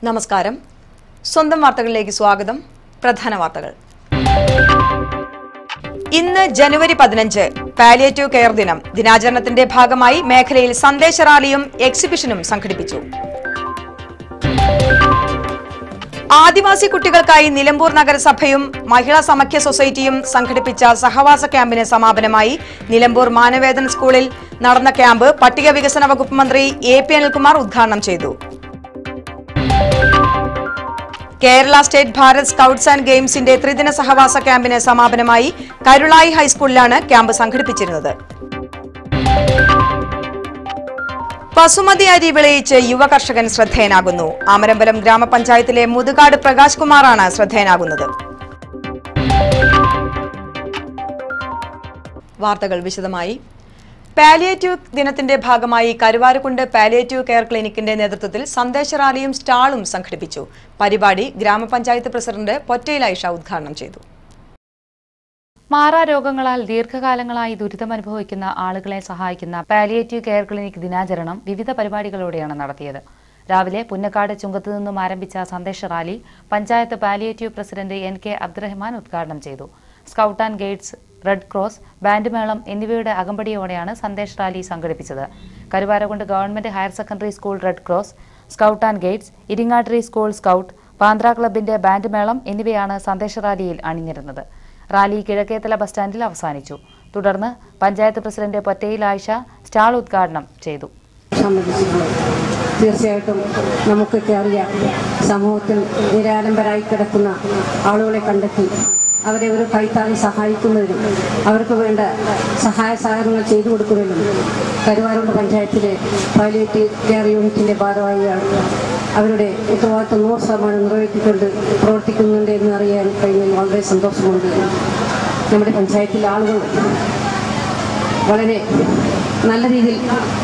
നമസ്കാരം. സ്വന്തം വാർത്തകളിലേക്ക് സ്വാഗതം. പ്രധാന വാർത്തകൾ. ഇന്ന് ജനുവരി 15 പാലിയേറ്റീവ് കെയർ ദിനം. ദിനാചരണത്തിന്റെ ഭാഗമായി മേഖലയിൽ സന്ദേശ റാലിയും എക്സിബിഷനും സംഘടിപ്പിച്ചു. ആദിവാസി കുട്ടികൾക്കായി നിലമ്പൂർ നഗരസഭയും മഹിളാ സമാഖ്യ സൊസൈറ്റിയും സംഘടിപ്പിച്ച സഹവാസ ക്യാമ്പിന് സമാപനമായി. നിലമ്പൂർ മാനവേദൻ സ്കൂളിൽ നടന്ന ക്യാമ്പ് പട്ടിക വികസന വകുപ്പ് മന്ത്രി AP അനിൽകുമാർ ഉദ്ഘാടനം ചെയ്തു. Kerala state Bharat scouts and ഗെയിംസിന്റെ ത്രിദിന സഹവാസ ക്യാമ്പിന് സമാപനമായി. കരുളായി ഹൈസ്കൂളിലാണ് ക്യാമ്പ് സംഘടിപ്പിച്ചിരുന്നത്. ബസുമതി അരി വിളയിച്ച് യുവ കർഷകൻ ശ്രദ്ധേയനാകുന്നു. അമരമ്പലം ഗ്രാമപഞ്ചായത്തിലെ മുതുകാട് പ്രകാശ് കുമാറാണ് ശ്രദ്ധേയനാകുന്നത്. വാർത്തകൾ വിശദമായി. പാലിയേറ്റീവ് ദിനത്തിന്റെ ഭാഗമായി കരുവാരക്കുണ്ട് പാലിയേറ്റീവ് കെയർ ക്ലിനിക്കിന്റെ നേതൃത്വത്തിൽ സന്ദേശ റാലിയും സ്റ്റാളും സംഘടിപ്പിച്ചു. പരിപാടി ഗ്രാമപഞ്ചായത്ത് പ്രസിഡന്റ് പൊറ്റയിൽ ആയിഷ ഉദ്ഘാടനം ചെയ്തു. മാറാരോഗങ്ങളാൽ ദീർഘകാലങ്ങളായി ദുരിതമനുഭവിക്കുന്ന ആളുകളെ സഹായിക്കുന്ന പാലിയേറ്റീവ് കെയർ ക്ലിനിക് ദിനാചരണം വിവിധ പരിപാടികളോടെയാണ് നടത്തിയത്. രാവിലെ പുന്നക്കാട് ചുങ്കത്തു നിന്നും ആരംഭിച്ച സന്ദേശ rally panchayat palliative president NK Abdurahman ഉദ്ഘാടനം ചെയ്തു. Scout and guides, red cross, band മേളം എന്നിവയുടെ അകമ്പടിയോടെയാണ് സന്ദേശ് റാലി സംഘടിപ്പിച്ചത്. Karuvarakundu government higher secondary school red cross, scout and guides, Iringattiri school scout, Panthra ക്ലബിന്റെ ബാൻഡ് മേളം എന്നിവയാണ് സന്ദേശ റാലിയിൽ അണിനിരുന്നത്. റാലി കിഴക്കേത്തല ബസ് സ്റ്റാൻഡിൽ അവസാനിച്ചു. തുടർന്ന് പഞ്ചായത്ത് പ്രസിഡന്റ് പൊറ്റയിൽ ആയിഷ സ്റ്റാൾ ഉദ്ഘാടനം ചെയ്തു. തീർച്ചയായിട്ടും നമുക്കൊക്കെ അറിയാം, സമൂഹത്തിൽ നിരാലംബരായി കിടക്കുന്ന ആളുകളെ കണ്ടെത്തി അവരെ ഒരു കൈത്താങ്ങി സഹായിക്കുന്നതിനും അവർക്ക് വേണ്ട സഹായ സഹകരണങ്ങൾ ചെയ്തു കൊടുക്കുന്നതിനും കരുവാരക്കുണ്ട് പഞ്ചായത്തിലെ പാലിയേറ്റീവ് കെയർ യൂണിറ്റിൻ്റെ ഭാരവാഹിയാണ് അവരുടെ ഉത്തരവാദിത്വം 100% നിർവഹിച്ചുകൊണ്ട് പ്രവർത്തിക്കുന്നുണ്ട് എന്ന് അറിയാൻ കഴിഞ്ഞാൽ വളരെ സന്തോഷമുണ്ട്. നമ്മുടെ പഞ്ചായത്തിലെ ആളുകൾ വളരെ നല്ല രീതിയിൽ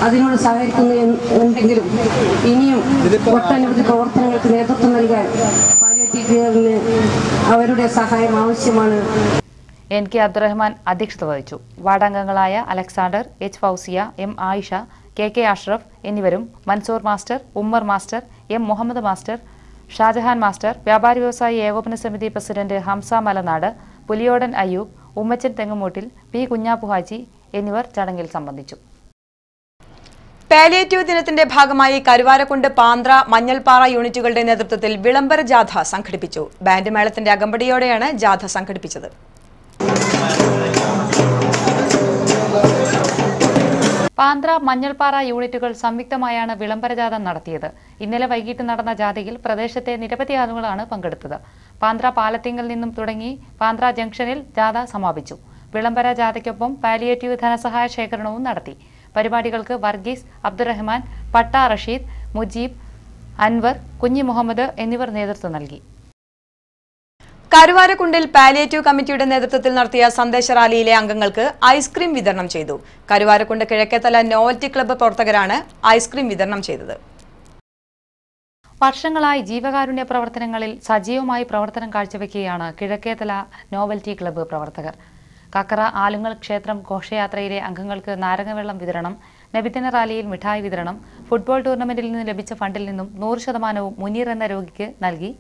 അതിനോട് സഹകരിക്കുന്നുണ്ടെങ്കിലും ഇനിയും ഒട്ടനവധി പ്രവർത്തനങ്ങൾക്ക് നേതൃത്വം നൽകാൻ പാലിയേറ്റീവ് കെയറിന് അവരുടെ സഹായം ആവശ്യമാണ്. NK അബ്ദുറഹ്മാൻ അധ്യക്ഷത വഹിച്ചു. വാർഡംഗങ്ങളായ Alexander, H Fousia, M Ayisha, KK Ashraf എന്നിവരും Mansoor master, Ummer master, M Muhammad master, Shajahan master, വ്യാപാരി വ്യവസായി ഏകോപന സമിതി പ്രസിഡന്റ് ഹംസ മലനാട്, പുലിയോടൻ അയ്യൂബ്, ഉമ്മച്ചൻ തെങ്ങുമൂട്ടിൽ, P കുഞ്ഞാപ്പു ഹാജി എന്നിവർ ചടങ്ങിൽ സംബന്ധിച്ചു. പാലിയേറ്റീവ് ദിനത്തിന്റെ ഭാഗമായി കരുവാരക്കുണ്ട് പാന്ത്ര, മഞ്ഞൾപ്പാറ യൂണിറ്റുകളുടെ നേതൃത്വത്തിൽ വിളംബര ജാഥ സംഘടിപ്പിച്ചു. ബാൻഡ് മേളത്തിന്റെ അകമ്പടിയോടെയാണ് ജാഥ സംഘടിപ്പിച്ചത്. പാന്ത്ര, മഞ്ഞൾപ്പാറ യൂണിറ്റുകൾ സംയുക്തമായാണ് വിളംബര ജാഥ നടത്തിയത്. ഇന്നലെ വൈകിട്ട് നടന്ന ജാഥയിൽ പ്രദേശത്തെ നിരവധി ആളുകളാണ് പങ്കെടുത്തത്. പാന്ത്ര പാലത്തിങ്കൽ നിന്നും തുടങ്ങി പാന്ത്ര ജംഗ്ഷനിൽ ജാഥ സമാപിച്ചു. വിളംബര ജാഥയ്ക്കൊപ്പം പാലിയേറ്റീവ് ധനസഹായ ശേഖരണവും നടത്തി. പരിപാടികൾക്ക് വർഗീസ്, അബ്ദുറഹ്മാൻ, പട്ട റഷീദ്, മുജീബ്, അൻവർ, കുഞ്ഞി മുഹമ്മദ് എന്നിവർ നേതൃത്വം നൽകി. കരുവാരക്കുണ്ടിൽ പാലിയേറ്റീവ് കമ്മിറ്റിയുടെ നേതൃത്വത്തിൽ നടത്തിയ സന്ദേശ റാലിയിലെ അംഗങ്ങൾക്ക് ഐസ്ക്രീം വിതരണം ചെയ്തു. കരുവാരക്കുണ്ട് കിഴക്കേത്തല നോവൽറ്റി ക്ലബ്ബ് പ്രവർത്തകരാണ് ഐസ്ക്രീം വിതരണം ചെയ്തത്. വർഷങ്ങളായി ജീവകാരുണ്യ പ്രവർത്തനങ്ങളിൽ സജീവമായി പ്രവർത്തനം കാഴ്ചവെക്കുകയാണ് കിഴക്കേത്തല നോവൽറ്റി ക്ലബ്ബ് പ്രവർത്തകർ. കക്കറ ആലുങ്ങൽ ക്ഷേത്രം ഘോഷയാത്രയിലെ അംഗങ്ങൾക്ക് നാരങ്ങവെള്ളം വിതരണം, നബിദിന റാലിയിൽ മിഠായി വിതരണം, ഫുട്ബോൾ ടൂർണമെന്റിൽ നിന്ന് ലഭിച്ച ഫണ്ടിൽ നിന്നും 100% മുനീർ എന്ന രോഗിക്ക് നൽകി,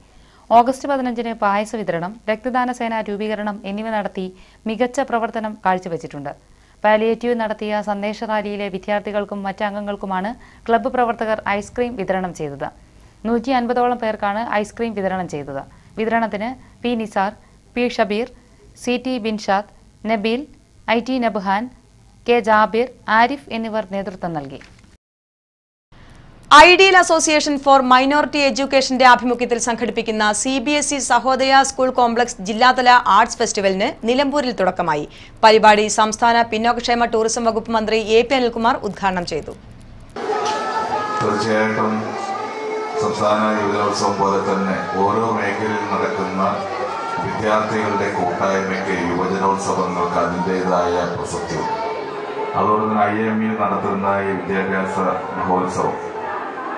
ഓഗസ്റ്റ് 15 പായസ വിതരണം, രക്തദാന സേന രൂപീകരണം എന്നിവ നടത്തി മികച്ച പ്രവർത്തനം കാഴ്ചവെച്ചിട്ടുണ്ട്. പാലിയേറ്റീവ് നടത്തിയ സന്ദേശ റാലിയിലെ വിദ്യാർത്ഥികൾക്കും മറ്റ് അംഗങ്ങൾക്കുമാണ് ക്ലബ്ബ് പ്രവർത്തകർ ഐസ്ക്രീം വിതരണം ചെയ്തത്. 150ഓളം പേർക്കാണ് ഐസ്ക്രീം വിതരണം ചെയ്തത്. വിതരണത്തിന് P Nisar, P Shabeer, CT Binshad, Nabeel, IT Nabhan, K Jabir, Arif എന്നിവർ നേതൃത്വം നൽകി. ഐഡിയൽ അസോസിയേഷൻ ഫോർ മൈനോറിറ്റി എഡ്യൂക്കേഷന്റെ ആഭിമുഖ്യത്തിൽ സംഘടിപ്പിക്കുന്ന CBSE സഹോദയ സ്കൂൾ കോംപ്ലക്സ് ജില്ലാതല ആർട്സ് ഫെസ്റ്റിവലിന് നിലമ്പൂരിൽ തുടക്കമായി. പരിപാടി സംസ്ഥാന പിന്നോക്കക്ഷേമ ടൂറിസം വകുപ്പ് മന്ത്രി AP അനിൽകുമാർ ഉദ്ഘാടനം ചെയ്തു. തീർച്ചയായിട്ടും സംസ്ഥാന യുവജനോത്സവം പോലെ തന്നെ ഓരോ മേഖലയിൽ നടക്കുന്ന വിദ്യാർത്ഥികളുടെ കൂട്ടായ്മയ്ക്ക് യുവജനോത്സവങ്ങൾക്ക് അതിൻ്റെതായ പ്രസക്തിയുണ്ട്. അതുകൊണ്ട് തന്നെ IME നടത്തുന്ന ഈ വിദ്യാഭ്യാസ മഹോത്സവം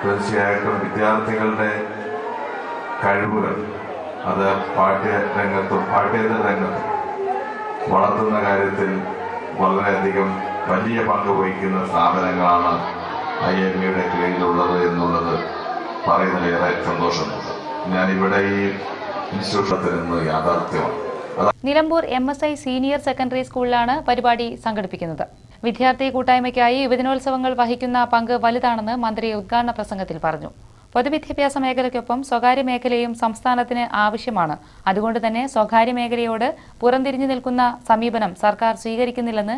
തീർച്ചയായിട്ടും വിദ്യാർത്ഥികളുടെ കഴിവുകൾ അത് പാഠ്യരംഗത്തും പാഠ്യേതര രംഗത്തും വളർത്തുന്ന കാര്യത്തിൽ വളരെയധികം വലിയ പങ്ക് വഹിക്കുന്ന സ്ഥാപനങ്ങളാണ് IMEയുടെ കീഴിലുള്ളത് എന്നുള്ളത് പറയുന്നതിലേറെ സന്തോഷമുണ്ട്. ഞാനിവിടെ ഈ ഇൻസ്റ്റിറ്റ്യൂട്ടിൽ നിന്ന് യാഥാർത്ഥ്യമാണ്. നിലമ്പൂർ MSI സീനിയർ സെക്കൻഡറി സ്കൂളിലാണ് പരിപാടി സംഘടിപ്പിക്കുന്നത്. വിദ്യാർത്ഥി കൂട്ടായ്മയ്ക്കായി യുവജനോത്സവങ്ങൾ വഹിക്കുന്ന പങ്ക് വലുതാണെന്ന് മന്ത്രി ഉദ്ഘാടന പ്രസംഗത്തിൽ പറഞ്ഞു. പൊതുവിദ്യാഭ്യാസ മേഖലയ്ക്കൊപ്പം സ്വകാര്യ മേഖലയും സംസ്ഥാനത്തിന് ആവശ്യമാണ്. അതുകൊണ്ട് തന്നെ സ്വകാര്യ മേഖലയോട് പുറംതിരിഞ്ഞു നിൽക്കുന്ന സമീപനം സർക്കാർ സ്വീകരിക്കുന്നില്ലെന്ന്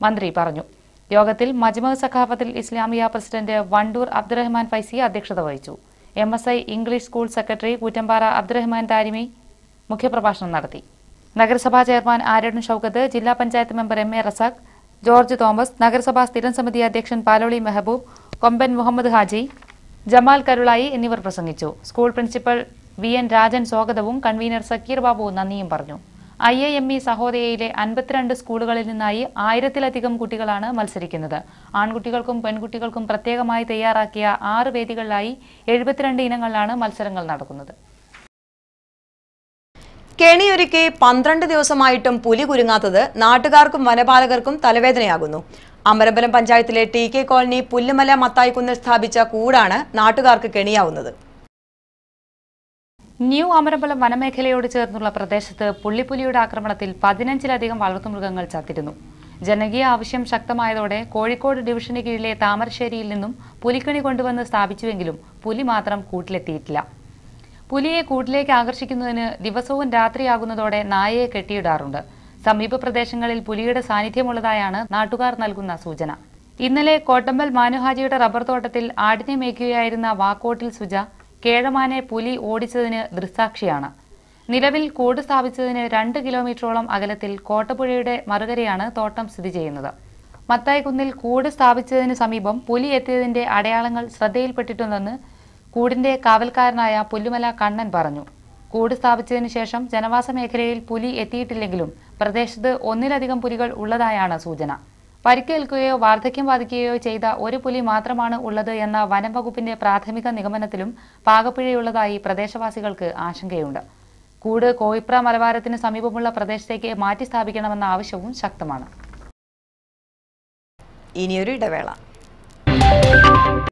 മന്ത്രി പറഞ്ഞു. യോഗത്തിൽ മജ്മഅ് സഖാഫത്തുൽ ഇസ്ലാമിയ പ്രസിഡന്റ് വണ്ടൂർ അബ്ദുറഹ്മാൻ ഫൈസി അധ്യക്ഷത വഹിച്ചു. MSI English school secretary Koottampara Abdurahman Tharimi മുഖ്യപ്രഭാഷണം നടത്തി. നഗരസഭാ ചെയർമാൻ ആര്യടൻ ഷൌക്കത്ത്, ജില്ലാ panchayat member MA Razak, George Thomas, നഗരസഭാ സ്ഥിരം സമിതി അധ്യക്ഷൻ പാലോളി മെഹബൂബ്, കൊമ്പൻ മുഹമ്മദ് ഹാജി, ജമാൽ കരുളായി എന്നിവർ പ്രസംഗിച്ചു. സ്കൂൾ പ്രിൻസിപ്പൽ VN രാജൻ സ്വാഗതവും കൺവീനർ സക്കീർ ബാബു നന്ദിയും പറഞ്ഞു. IIME സഹോദയയിലെ 52 സ്കൂളുകളിൽ നിന്നായി 1000-ലധികം കുട്ടികളാണ് മത്സരിക്കുന്നത്. ആൺകുട്ടികൾക്കും പെൺകുട്ടികൾക്കും പ്രത്യേകമായി തയ്യാറാക്കിയ 6 വേദികളിലായി 72 ഇനങ്ങളിലാണ് മത്സരങ്ങൾ നടക്കുന്നത്. കെണിയൊരുക്കി 12 ദിവസമായിട്ടും പുലി കുരുങ്ങാത്തത് നാട്ടുകാർക്കും വനപാലകർക്കും തലവേദനയാകുന്നു. അമരമ്പലം പഞ്ചായത്തിലെ TK കോളനി പുല്ലുമല മത്തായിക്കുന്നിൽ സ്ഥാപിച്ച കൂടാണ് നാട്ടുകാർക്ക് കെണിയാവുന്നത്. ന്യൂ അമരമ്പലം വനമേഖലയോട് ചേർന്നുള്ള പ്രദേശത്ത് പുള്ളിപ്പുലിയുടെ ആക്രമണത്തിൽ 15-ലധികം വളർത്തുമൃഗങ്ങൾ ചത്തിരുന്നു. ജനകീയ ആവശ്യം ശക്തമായതോടെ കോഴിക്കോട് ഡിവിഷന് കീഴിലെ താമരശ്ശേരിയിൽ നിന്നും പുലിക്കണി കൊണ്ടുവന്ന് സ്ഥാപിച്ചുവെങ്കിലും പുലി മാത്രം കൂട്ടിലെത്തിയിട്ടില്ല. പുലിയെ കൂട്ടിലേക്ക് ആകർഷിക്കുന്നതിന് ദിവസവും രാത്രിയാകുന്നതോടെ നായയെ കെട്ടിയിടാറുണ്ട്. സമീപ പ്രദേശങ്ങളിൽ പുലിയുടെ സാന്നിധ്യമുള്ളതായാണ് നാട്ടുകാർ നൽകുന്ന സൂചന. ഇന്നലെ കോട്ടമ്പൽ മാനുഹാജിയുടെ റബ്ബർ തോട്ടത്തിൽ ആടിനെ മേയ്ക്കുകയായിരുന്ന വാക്കോട്ടിൽ സുജ കേഴമാനെ പുലി ഓടിച്ചതിന് ദൃക്സാക്ഷിയാണ്. നിലവിൽ കൂട് സ്ഥാപിച്ചതിന് 2 കിലോമീറ്ററോളം അകലത്തിൽ കോട്ടപ്പുഴയുടെ മറുകരയാണ് തോട്ടം സ്ഥിതി ചെയ്യുന്നത്. മത്തായിക്കുന്നിൽ കൂട് സ്ഥാപിച്ചതിന് സമീപം പുലി എത്തിയതിന്റെ അടയാളങ്ങൾ ശ്രദ്ധയിൽപ്പെട്ടിട്ടുണ്ടെന്ന് കൂടിന്റെ കാവൽക്കാരനായ പുല്ലുമല കണ്ണൻ പറഞ്ഞു. കൂട് സ്ഥാപിച്ചതിനു ശേഷം ജനവാസ മേഖലയിൽ പുലി എത്തിയിട്ടില്ലെങ്കിലും പ്രദേശത്ത് 1-ലധികം പുലികൾ ഉള്ളതായാണ് സൂചന. പരിക്കേൽക്കുകയോ വാർദ്ധക്യം ബാധിക്കുകയോ ചെയ്ത ഒരു പുലി മാത്രമാണ് ഉള്ളത് എന്ന വനം വകുപ്പിന്റെ പ്രാഥമിക നിഗമനത്തിലും പാകപ്പിഴയുള്ളതായി പ്രദേശവാസികൾക്ക് ആശങ്കയുണ്ട്. കൂട് കോയിപ്ര മലവാരത്തിന് സമീപമുള്ള പ്രദേശത്തേക്ക് മാറ്റി സ്ഥാപിക്കണമെന്ന ആവശ്യവും ശക്തമാണ്. ഇനിയൊരു ഇടവേള.